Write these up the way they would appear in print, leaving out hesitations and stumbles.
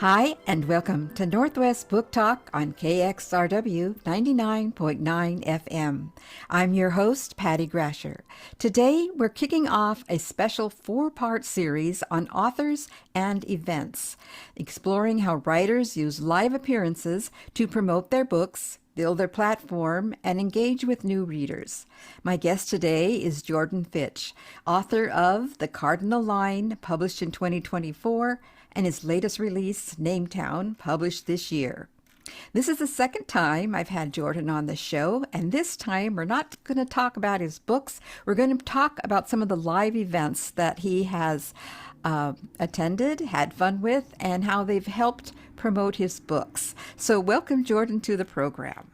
Hi, and welcome to Northwest Book Talk on KXRW 99.9 FM. I'm your host, Patty Grasher. Today, we're kicking off a special four-part series on authors and events, exploring how writers use live appearances to promote their books, build their platform, and engage with new readers. My guest today is Jordan Fitch, author of The Cardinal Line, published in 2024, and his latest release, NoTown, published this year. This is the second time I've had Jordan on the show, and this time we're not going to talk about his books. We're going to talk about some of the live events that he has attended, had fun with, and how they've helped promote his books. So welcome, Jordan, to the program.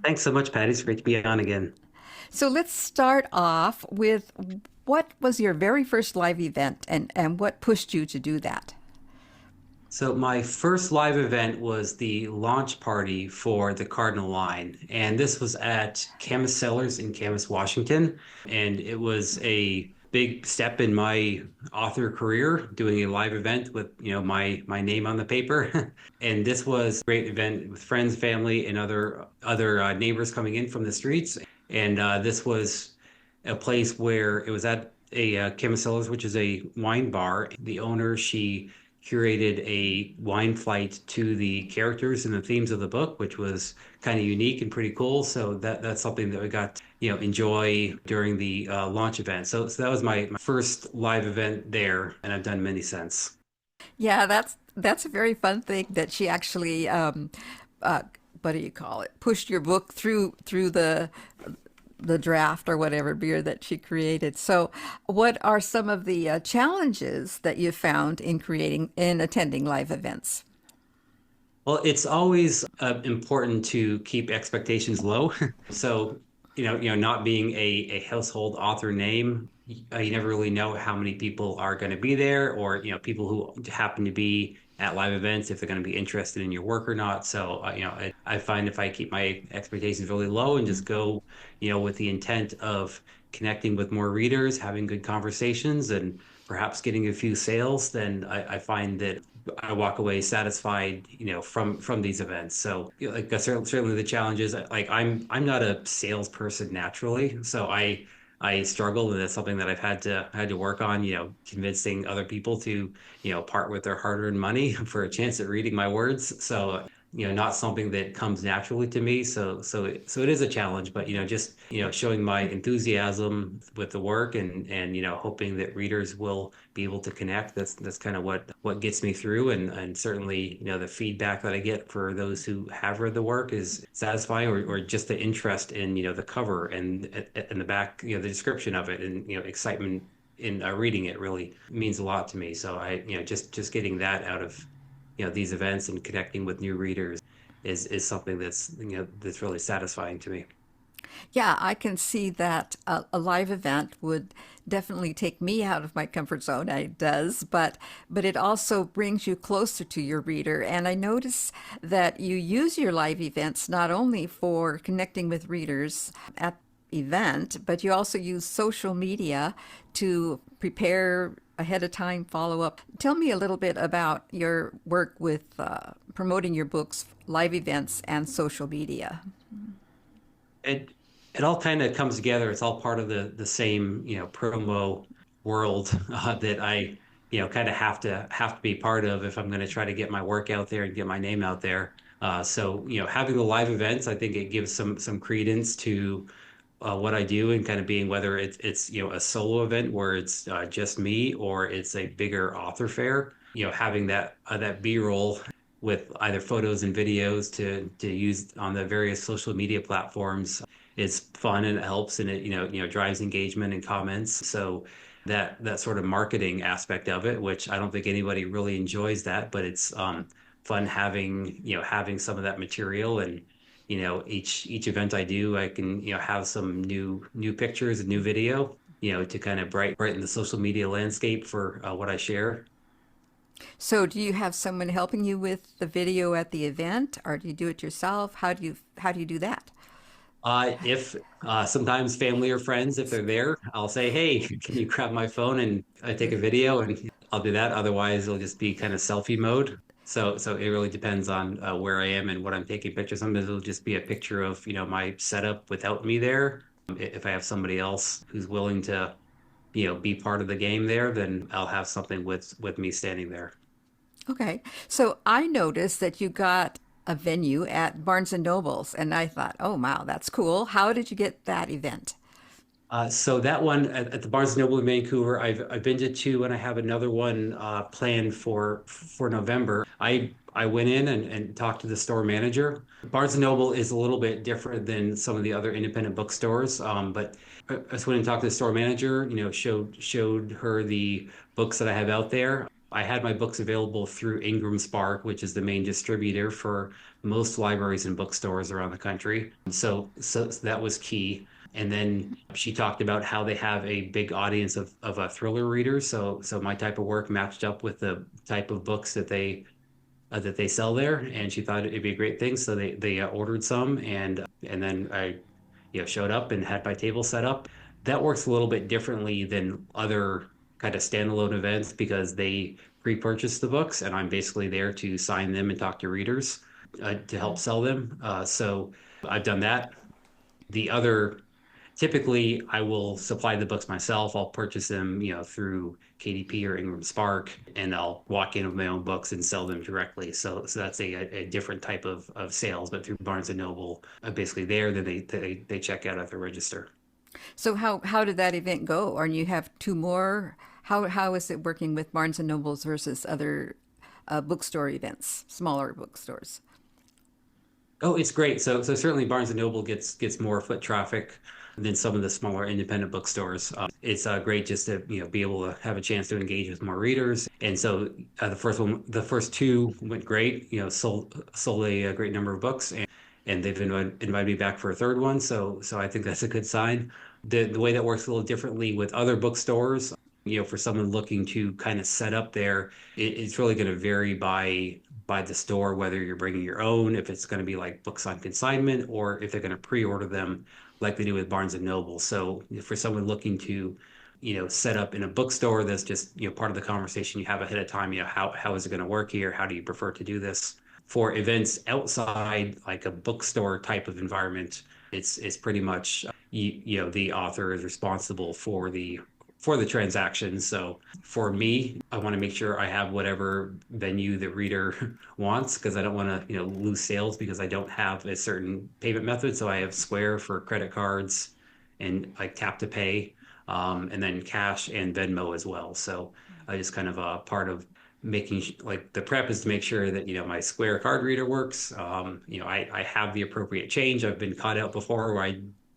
Thanks so much, Patty. It's great to be on again. So let's start off with, what was your very first live event, and what pushed you to do that? So my first live event was the launch party for the Cardinal line, and this was at Camas Cellars in Camas, Washington, and it was a big step in my author career, doing a live event with my name on the paper. And this was a great event with friends, family, and other neighbors coming in from the streets. And this was a place where it was at a Camas Cellars, which is a wine bar. The owner, she curated a wine flight to the characters and the themes of the book, which was kind of unique and pretty cool. So that's something that we got to enjoy during the launch event. So that was my first live event there, and I've done many since. Yeah, that's a very fun thing that she actually what do you call it? Pushed your book through the draft or whatever beer that she created. So what are some of the challenges that you found in attending live events? Well, it's always important to keep expectations low. So, not being a household author name, you never really know how many people are going to be there, or people who happen to be at live events, if they're going to be interested in your work or not. So, I find if I keep my expectations really low and just go, with the intent of connecting with more readers, having good conversations, and perhaps getting a few sales, then I find that I walk away satisfied, from these events. So, certainly the challenges, like I'm not a salesperson naturally, so I struggle, and that's something that I've had to work on, convincing other people to, part with their hard-earned money for a chance at reading my words. So, not something that comes naturally to me. So it is a challenge, but, just, showing my enthusiasm with the work, and hoping that readers will be able to connect. That's kind of what gets me through. And certainly, the feedback that I get for those who have read the work is satisfying, or just the interest in, the cover and the back, the description of it, and, excitement in reading it really means a lot to me. So just getting that out of, these events and connecting with new readers is something that's really satisfying to me. Yeah, I can see that a live event would definitely take me out of my comfort zone. It does, but it also brings you closer to your reader. And I notice that you use your live events not only for connecting with readers at event, but you also use social media to prepare ahead of time, follow up. Tell me a little bit about your work with promoting your books, live events, and social media. It all kind of comes together. It's all part of the same, promo world that I, kind of have to be part of if I'm going to try to get my work out there and get my name out there. So, having the live events, I think it gives some credence to what I do, and kind of being, whether it's a solo event where it's just me, or it's a bigger author fair. Having that B-roll with either photos and videos to use on the various social media platforms is fun, and it helps, and it drives engagement and comments. So that sort of marketing aspect of it, which I don't think anybody really enjoys that, but it's fun having some of that material. And each event I do, I can have some new pictures and new video, to kind of brighten the social media landscape for what I share. So, do you have someone helping you with the video at the event, or do you do it yourself? How do you do that? If sometimes family or friends, if they're there, I'll say, "Hey, can you grab my phone and I take a video?" And I'll do that. Otherwise, it'll just be kind of selfie mode. So it really depends on where I am and what I'm taking pictures. Sometimes it'll just be a picture of, my setup without me there. If I have somebody else who's willing to, be part of the game there, then I'll have something with me standing there. Okay. So I noticed that you got a venue at Barnes and Nobles, and I thought, oh, wow, that's cool. How did you get that event? So that one at the Barnes and Noble in Vancouver, I've been to two, and I have another one planned for November. I went in and talked to the store manager. Barnes and Noble is a little bit different than some of the other independent bookstores, but I just went and talked to the store manager. Showed her the books that I have out there. I had my books available through Ingram Spark, which is the main distributor for most libraries and bookstores around the country. So that was key. And then she talked about how they have a big audience of thriller readers. So my type of work matched up with the type of books that they sell there, and she thought it'd be a great thing. So they ordered some, and then I showed up and had my table set up. That works a little bit differently than other kind of standalone events because they pre-purchase the books, and I'm basically there to sign them and talk to readers to help sell them. So I've done that. The other Typically, I will supply the books myself. I'll purchase them, through KDP or Ingram Spark, and I'll walk in with my own books and sell them directly. So that's a different type of sales, but through Barnes and Noble, basically there, then they check out at the register. So how did that event go? Or you have two more? How is it working with Barnes and Nobles versus other bookstore events, smaller bookstores? Oh, it's great. So certainly Barnes and Noble gets more foot traffic than some of the smaller independent bookstores. It's great just to be able to have a chance to engage with more readers. And so the first two went great. Sold a great number of books, and they've invited me back for a third one. So I think that's a good sign. The way that works a little differently with other bookstores. For someone looking to kind of set up there, it's really going to vary by the store, whether you're bringing your own, if it's going to be like books on consignment, or if they're going to pre-order them like they do with Barnes and Noble. So for someone looking to, set up in a bookstore, that's just, part of the conversation you have ahead of time, how is it going to work here? How do you prefer to do this? For events outside like a bookstore type of environment, it's pretty much the author is responsible for the transaction. So for me, I want to make sure I have whatever venue the reader wants because I don't want to, lose sales because I don't have a certain payment method. So I have Square for credit cards and like tap to pay, and then cash and Venmo as well. So I just kind of part of making like the prep is to make sure that my Square card reader works. I have the appropriate change. I've been caught out before where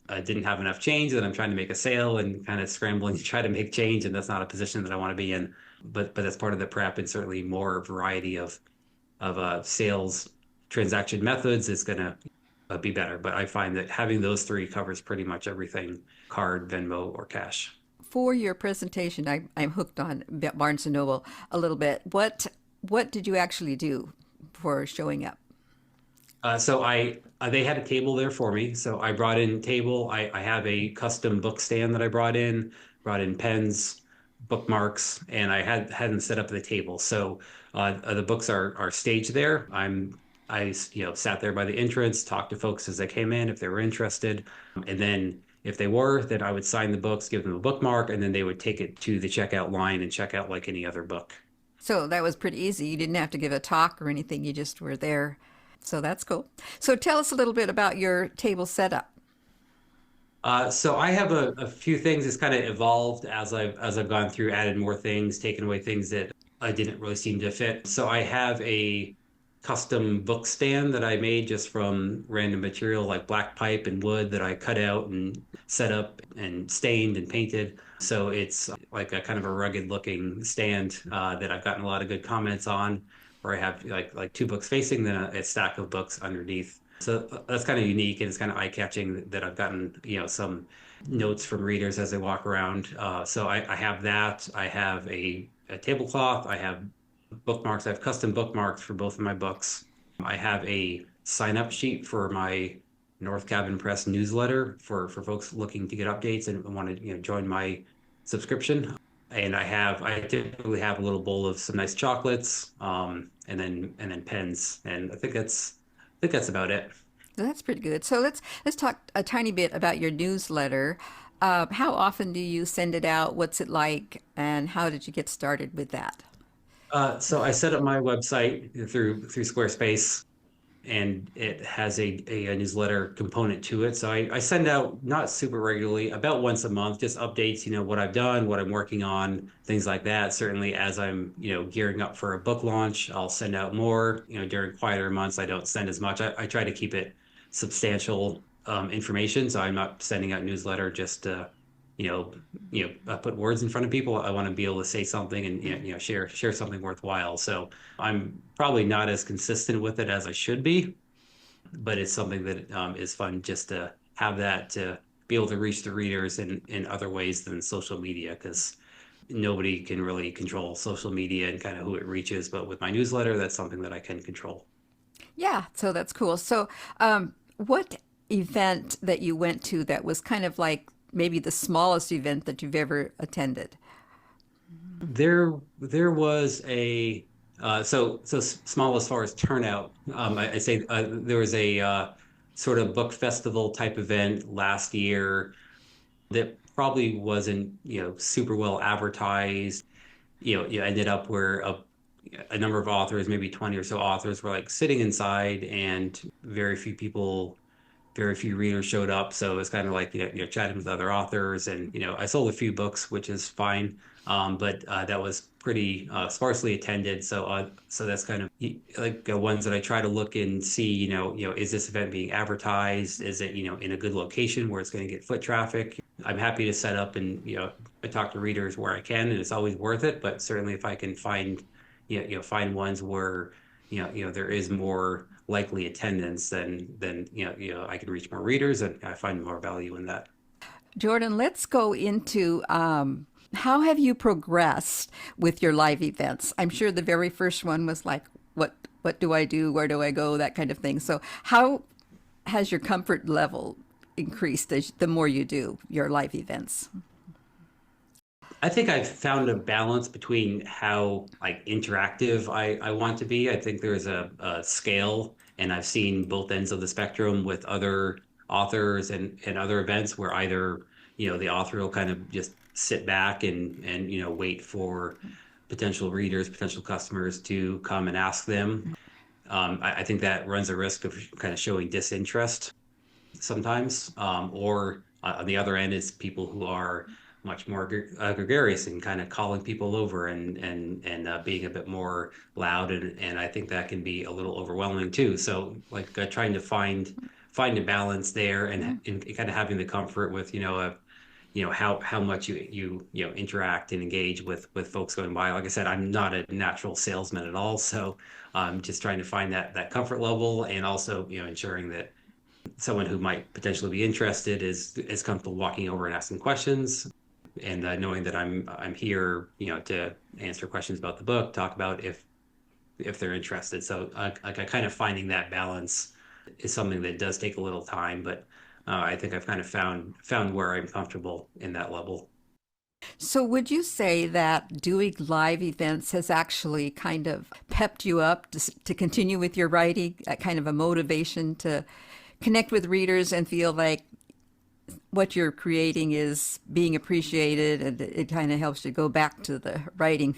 I didn't have enough change and I'm trying to make a sale and kind of scrambling to try to make change, and that's not a position that I want to be in. But that's part of the prep, and certainly more variety of sales transaction methods is going to be better. But I find that having those three covers pretty much everything: card, Venmo, or cash. For your presentation, I'm hooked on Barnes and Noble a little bit. What did you actually do for showing up? So they had a table there for me. So I brought in table. I have a custom book stand that I brought in pens, bookmarks, and I had them set up at the table. So the books are staged there. I sat there by the entrance, talked to folks as they came in if they were interested, and then if they were, then I would sign the books, give them a bookmark, and then they would take it to the checkout line and check out like any other book. So that was pretty easy. You didn't have to give a talk or anything. You just were there. So that's cool. So tell us a little bit about your table setup. So I have a few things that's kind of evolved as I've gone through, added more things, taken away things that I didn't really seem to fit. So I have a custom book stand that I made just from random material like black pipe and wood that I cut out and set up and stained and painted. So it's like a kind of a rugged looking stand that I've gotten a lot of good comments on, where I have like two books facing, then a stack of books underneath. So that's kind of unique, and it's kind of eye-catching that I've gotten, some notes from readers as they walk around. So I have that. I have a tablecloth. I have bookmarks. I have custom bookmarks for both of my books. I have a sign-up sheet for my North Cabin Press newsletter for folks looking to get updates and want to, join my subscription. And I typically have a little bowl of some nice chocolates, and then pens, and I think that's about it. That's pretty good. So let's talk a tiny bit about your newsletter. How often do you send it out? What's it like? And how did you get started with that? So I set up my website through Squarespace, and it has a newsletter component to it. So I send out not super regularly, about once a month, just updates, what I've done, what I'm working on, things like that. Certainly as I'm, gearing up for a book launch, I'll send out more. During quieter months, I don't send as much. I try to keep it substantial information. So I'm not sending out newsletter just to, you know, put words in front of people. I want to be able to say something and share something worthwhile. So I'm probably not as consistent with it as I should be, but it's something that is fun just to have that to be able to reach the readers in other ways than social media, because nobody can really control social media and kind of who it reaches. But with my newsletter, that's something that I can control. Yeah, so that's cool. So, what event that you went to that was kind of like maybe the smallest event that you've ever attended? There was a small as far as turnout. I say there was a sort of book festival type event last year that probably wasn't super well advertised. You ended up where a number of authors, maybe 20 or so authors, were like sitting inside, and very few readers showed up. So it was kind of like chatting with other authors, and I sold a few books, which is fine. But that was pretty sparsely attended. So that's kind of like ones that I try to look and see. Is this event being advertised? Is it in a good location where it's going to get foot traffic? I'm happy to set up and I talk to readers where I can, and it's always worth it. But certainly, if I can find find ones where there is more likely attendance, then I can reach more readers, and I find more value in that. Jordan, let's go into how have you progressed with your live events? I'm sure the very first one was like, what do I do? Where do I go? That kind of thing. So, how has your comfort level increased the more you do your live events? I think I've found a balance between how like interactive I want to be. I think there's a scale, and I've seen both ends of the spectrum with other authors and other events where either, the author will kind of just sit back and wait for potential readers, potential customers to come and ask them. I think that runs a risk of kind of showing disinterest sometimes. Or on the other end is people who are much more gregarious and kind of calling people over and being a bit more loud, and I think that can be a little overwhelming too. So like trying to find a balance there, and kind of having the comfort with how much you interact and engage with folks going by. Like I said, I'm not a natural salesman at all, so just trying to find that comfort level, and also ensuring that someone who might potentially be interested is comfortable walking over and asking questions, and knowing that I'm here, to answer questions about the book, talk about if they're interested. So like I kind of finding that balance is something that does take a little time, but I think I've kind of found where I'm comfortable in that level. So, would you say that doing live events has actually kind of pepped you up to continue with your writing, that kind of a motivation to connect with readers and feel like what you're creating is being appreciated, and it kind of helps you go back to the writing?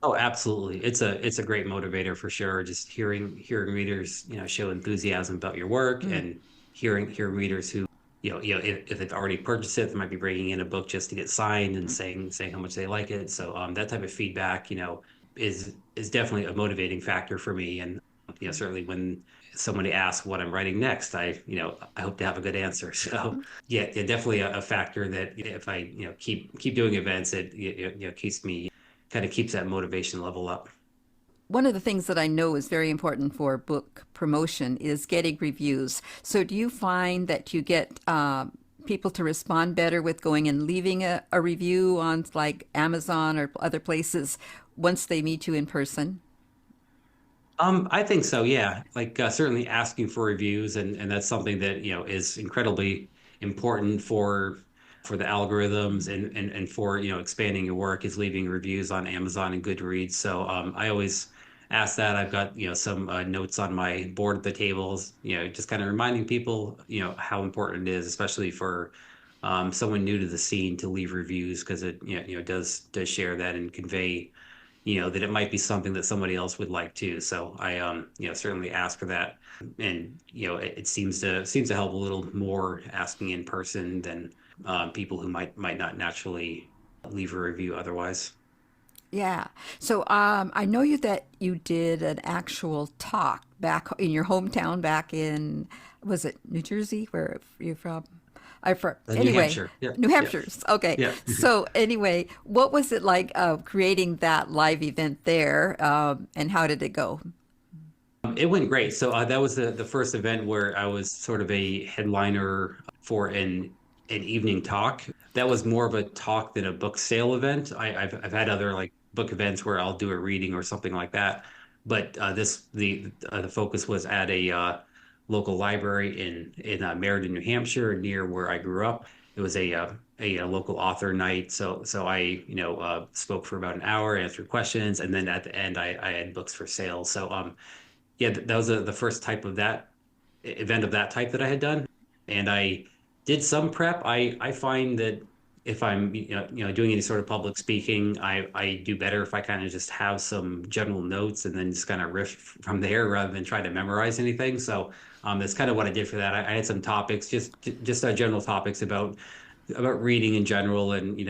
Oh, absolutely. It's a great motivator for sure. Just hearing readers, show enthusiasm about your work, and hearing readers who, if they've already purchased it, they might be bringing in a book just to get signed and saying how much they like it. So that type of feedback, is definitely a motivating factor for me. And certainly when somebody asks what I'm writing next, I hope to have a good answer. So yeah, definitely a factor that if I keep doing events, it keeps me kind of keeps that motivation level up. One of the things that I know is very important for book promotion is getting reviews. So, do you find that you get people to respond better with going and leaving a review on like Amazon or other places once they meet you in person? I think so. Yeah, like certainly asking for reviews, and that's something that is incredibly important for for the algorithms and for expanding your work is leaving reviews on Amazon and Goodreads. So I always ask that. I've got some notes on my board at the tables, just kind of reminding people how important it is, especially for someone new to the scene, to leave reviews, because it does share that and convey that it might be something that somebody else would like too. So I certainly ask for that, and it seems to help a little more asking in person than people who might not naturally leave a review otherwise. Yeah. So I know that you did an actual talk back in your hometown back in, was it New Jersey? Where are you from? I from New anyway, Hampshire. Yeah, New yeah, Hampshire's. Okay. yeah. So anyway, what was it like creating that live event there, and how did it go? It went great. So that was the first event where I was sort of a headliner for an evening talk. That was more of a talk than a book sale event. I've had other like book events where I'll do a reading or something like that, but this the focus was at a local library in Meriden, New Hampshire, near where I grew up. It was a local author night. So I spoke for about an hour, answered questions, and then at the end I had books for sale. So yeah, that was the first type of that event of that type that I had done, and I did some prep. I find that if I'm doing any sort of public speaking, I do better if I kind of just have some general notes and then just kind of riff from there rather than try to memorize anything. So that's kind of what I did for that. I had some topics, just general topics about reading in general, and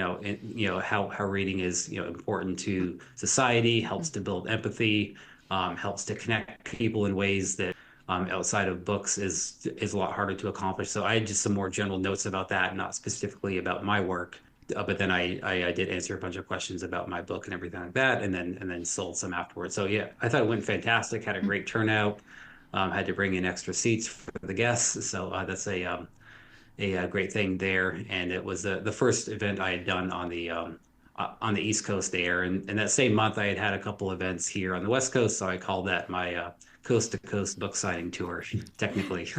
how reading is important to society, helps to build empathy, helps to connect people in ways that outside of books is a lot harder to accomplish. So I had just some more general notes about that, not specifically about my work. But then I did answer a bunch of questions about my book and everything like that, and then sold some afterwards. So yeah, I thought it went fantastic. Had a great turnout. Had to bring in extra seats for the guests, so that's a great thing there. And it was the first event I had done on the East Coast there. And that same month, I had a couple events here on the West Coast, so I called that my coast to coast book signing tour, technically.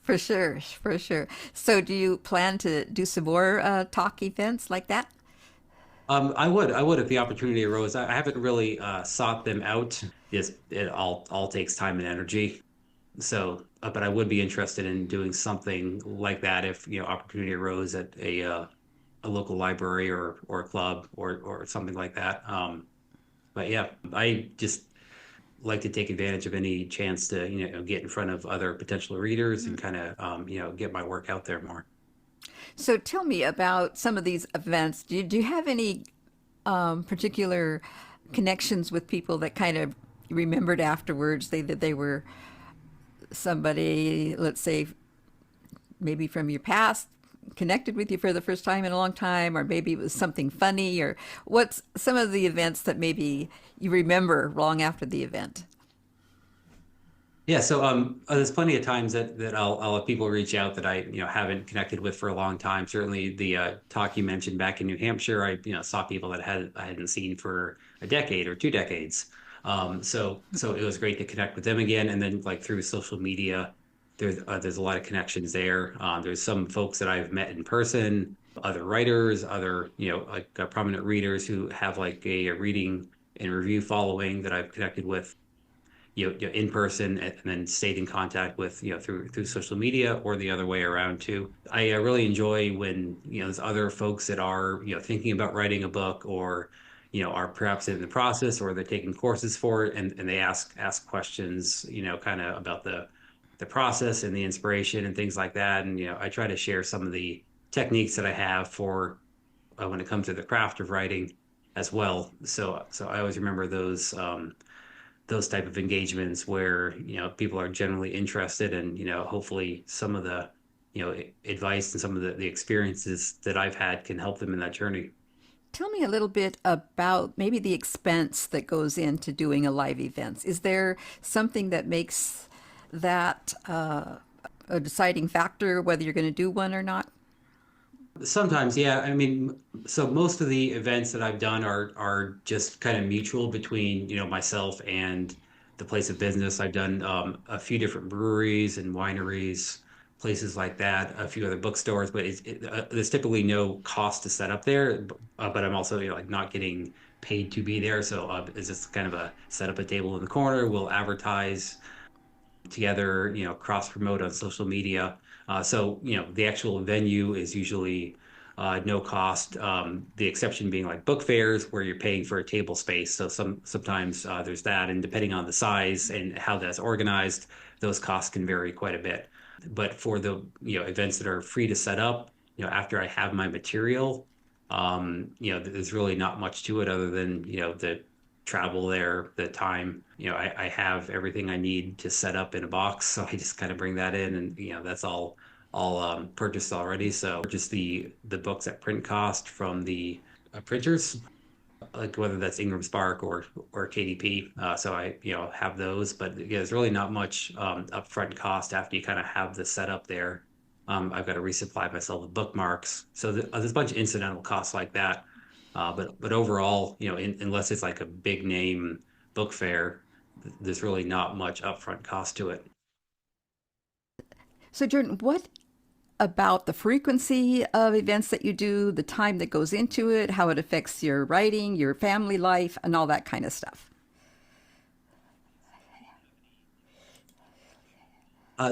For sure, for sure. So do you plan to do some more talk events like that? I would if the opportunity arose. I haven't really sought them out. It all takes time and energy. So, but I would be interested in doing something like that if opportunity arose at a local library or a club or something like that. But yeah, I just like to take advantage of any chance to get in front of other potential readers and kind of get my work out there more. So tell me about some of these events. Do you have any particular connections with people that kind of remembered afterwards that they were somebody, let's say, maybe from your past, connected with you for the first time in a long time, or maybe it was something funny, or what's some of the events that maybe you remember long after the event? Yeah, so there's plenty of times that I'll have people reach out that I haven't connected with for a long time. Certainly, the talk you mentioned back in New Hampshire, I saw people that I hadn't seen for a decade or 2 decades. So it was great to connect with them again, and then like through social media, there's a lot of connections there. There's some folks that I've met in person, other writers, other like prominent readers who have like a reading and review following that I've connected with in person, and then stayed in contact with through social media, or the other way around too. I really enjoy when there's other folks that are thinking about writing a book, or are perhaps in the process, or they're taking courses for it, and they ask questions kind of about the process and the inspiration and things like that. And I try to share some of the techniques that I have for when it comes to the craft of writing as well. So I always remember those type of engagements where people are generally interested, and hopefully some of the advice and some of the experiences that I've had can help them in that journey. Tell me a little bit about maybe the expense that goes into doing a live event. Is there something that makes that a deciding factor whether you're going to do one or not? Sometimes, yeah. I mean, so most of the events that I've done are just kind of mutual between myself and the place of business. I've done a few different breweries and wineries, places like that, a few other bookstores, but there's typically no cost to set up there. But I'm also, like not getting paid to be there. So it's just kind of a set up a table in the corner. We'll advertise together, cross promote on social media. So, the actual venue is usually no cost. The exception being like book fairs where you're paying for a table space. So sometimes there's that, and depending on the size and how that's organized, those costs can vary quite a bit. But for the events that are free to set up, after I have my material, there's really not much to it other than the travel there, the time. I have everything I need to set up in a box, so I just kind of bring that in, and that's all purchased already. So just the books at print cost from the printers, like whether that's Ingram Spark or KDP. So I have those, but yeah, there's really not much upfront cost after you kind of have the setup there. I've got to resupply myself with bookmarks, so there's a bunch of incidental costs like that. But overall, unless it's like a big name book fair, there's really not much upfront cost to it. So, Jordan, what about the frequency of events that you do, the time that goes into it, how it affects your writing, your family life, and all that kind of stuff?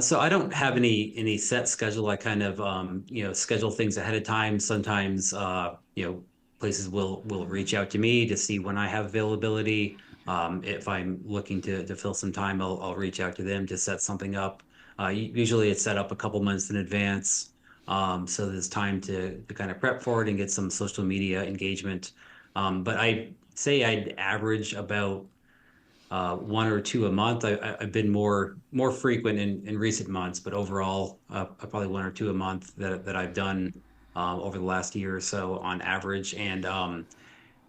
So I don't have any set schedule. I kind of schedule things ahead of time. Sometimes places will reach out to me to see when I have availability. If I'm looking to fill some time, I'll reach out to them to set something up. Usually it's set up a couple months in advance. So there's time to kind of prep for it and get some social media engagement. But I say I'd average about one or two a month. I've been more frequent in recent months, but overall, probably one or two a month that I've done over the last year or so on average.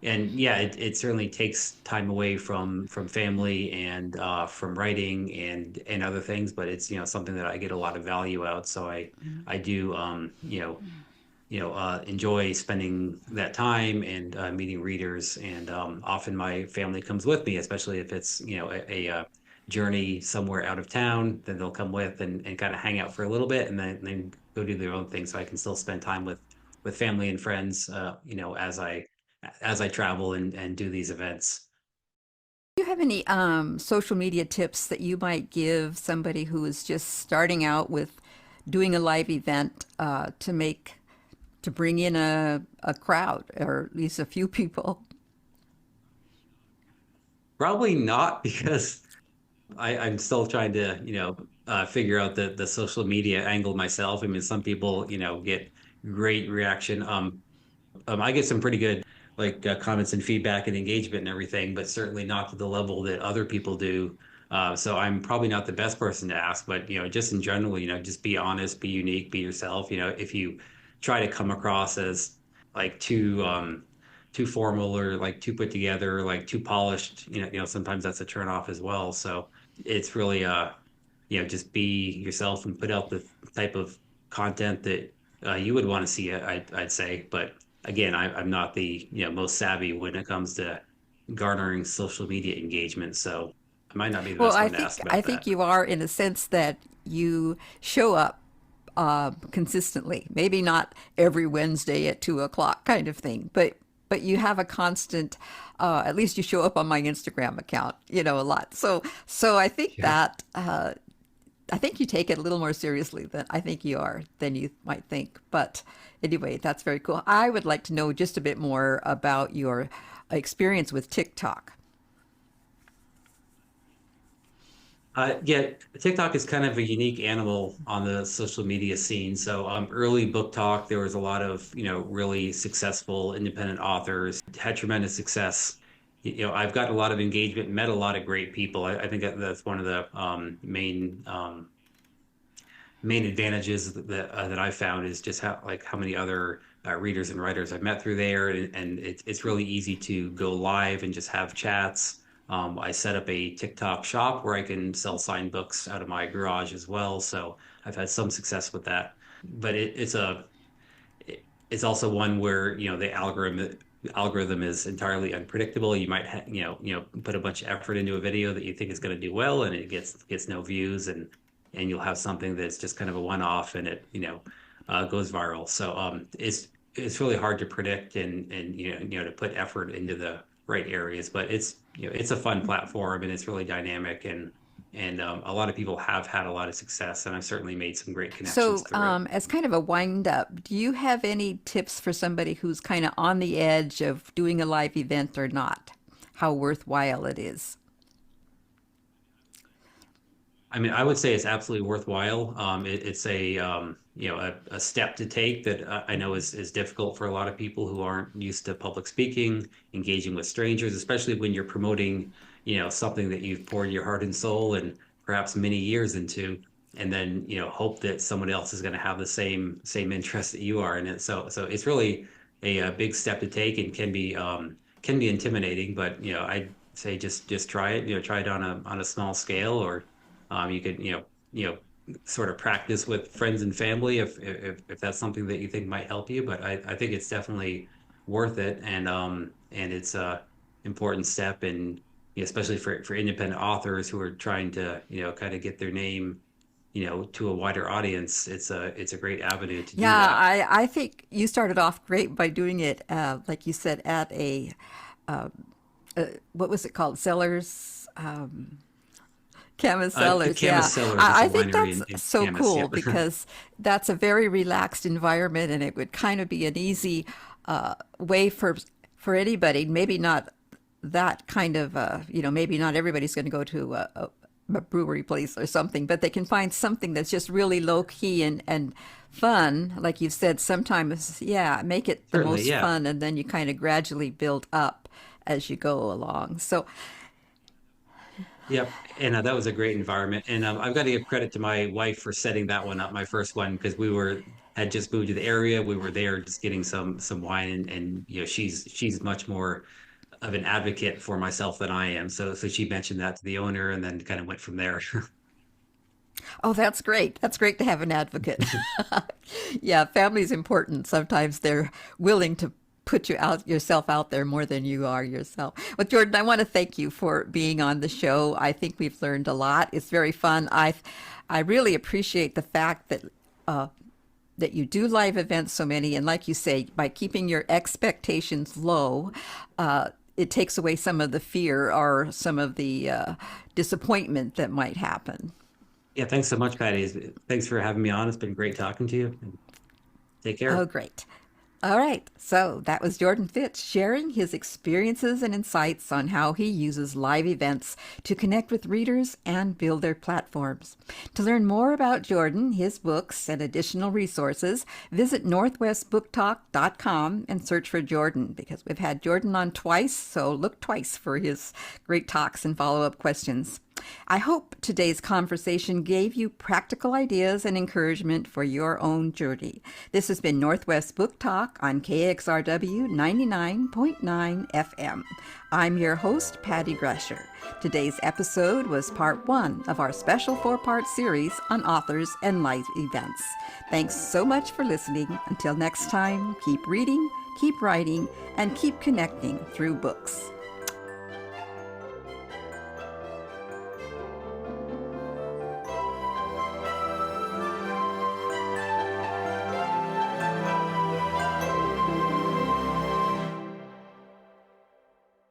And yeah, it certainly takes time away from family and from writing and other things, but it's something that I get a lot of value out. So I do enjoy spending that time and meeting readers. And often my family comes with me, especially if it's, a journey somewhere out of town, then they'll come with and kind of hang out for a little bit and then go do their own thing. So I can still spend time with family and friends, as I travel and do these events. Do you have any social media tips that you might give somebody who is just starting out with doing a live event to bring in a crowd or at least a few people? Probably not because I'm still trying to, figure out the social media angle myself. I mean, some people, get great reaction. I get some pretty good like comments and feedback and engagement and everything, but certainly not to the level that other people do. So I'm probably not the best person to ask, but just in general, just be honest, be unique, be yourself. If you try to come across as like too formal or like too put together, or like too polished, sometimes that's a turn off as well. So it's really just be yourself and put out the type of content that you would want to see, I'd say. But again, I'm not the most savvy when it comes to garnering social media engagement, so I might not be the Well, best I one to think ask I about think that. you are in a sense that you show up consistently. Maybe not every Wednesday at 2 o'clock kind of thing, but you have a constant. At least you show up on my Instagram account, a lot. So I think Yeah. that I think you take it a little more seriously than I think you are than you might think. But anyway, that's very cool. I would like to know just a bit more about your experience with TikTok. Yeah, TikTok is kind of a unique animal on the social media scene. So, early book talk, there was a lot of, really successful independent authors, had tremendous success. I've got a lot of engagement, met a lot of great people. I think that's one of the main advantages that I've found is just how many other readers and writers I've met through there, and it's really easy to go live and just have chats. I set up a TikTok shop where I can sell signed books out of my garage as well, so I've had some success with that. But it's also one where the algorithm is entirely unpredictable. You might put a bunch of effort into a video that you think is going to do well, and it gets no views, and and you'll have something that's just kind of a one-off and it, goes viral. So it's really hard to predict and to put effort into the right areas, but it's a fun platform and it's really dynamic and a lot of people have had a lot of success, and I've certainly made some great connections So, through it. as kind of a wind up, do you have any tips for somebody who's kind of on the edge of doing a live event or not? How worthwhile it is? I mean, I would say it's absolutely worthwhile. It's a step to take that I know is difficult for a lot of people who aren't used to public speaking, engaging with strangers, especially when you're promoting, something that you've poured your heart and soul and perhaps many years into, and then, hope that someone else is going to have the same interest that you are in it. So it's really a big step to take and can be intimidating, but I'd say just try it. Try it on a small scale, or you could, sort of practice with friends and family if that's something that you think might help you. But I think it's definitely worth it, and it's a important step, and especially for independent authors who are trying to kind of get their name to a wider audience. It's a great avenue to do Yeah, that. I think you started off great by doing it, like you said, at what was it called? Sellers, Camas Sellers. Yeah, Camas Cellars is a I think winery that's in so Camas. cool Yep. because that's a very relaxed environment, and it would kind of be an easy way for anybody. Maybe not that kind of, maybe not everybody's going to go to a brewery place or something, but they can find something that's just really low key and fun. Like you've said, sometimes, yeah, make it the Certainly, most yeah. fun, and then you kind of gradually build up as you go along. So, Yep. And that was a great environment. And I've got to give credit to my wife for setting that one up, my first one, because we had just moved to the area. We were there just getting some wine, and she's much more of an advocate for myself than I am. So she mentioned that to the owner, and then kind of went from there. oh, that's great. That's great to have an advocate. Yeah, family's important. Sometimes they're willing to put yourself out there more than you are yourself. Well, Jordan, I want to thank you for being on the show. I think we've learned a lot. It's very fun. I really appreciate the fact that you do live events so many, and like you say, by keeping your expectations low, it takes away some of the fear or some of the disappointment that might happen. Yeah, thanks so much, Patty. Thanks for having me on. It's been great talking to you. And take Oh, care. great. All right, so that was Jordan Fitch sharing his experiences and insights on how he uses live events to connect with readers and build their platforms. To learn more about Jordan, his books, and additional resources, visit northwestbooktalk.com and search for Jordan because we've had Jordan on twice, so look twice for his great talks and follow up questions. I hope today's conversation gave you practical ideas and encouragement for your own journey. This has been Northwest Book Talk on KXRW 99.9 FM. I'm your host, Patty Grasher. Today's episode was part one of our special four-part series on authors and live events. Thanks so much for listening. Until next time, keep reading, keep writing, and keep connecting through books.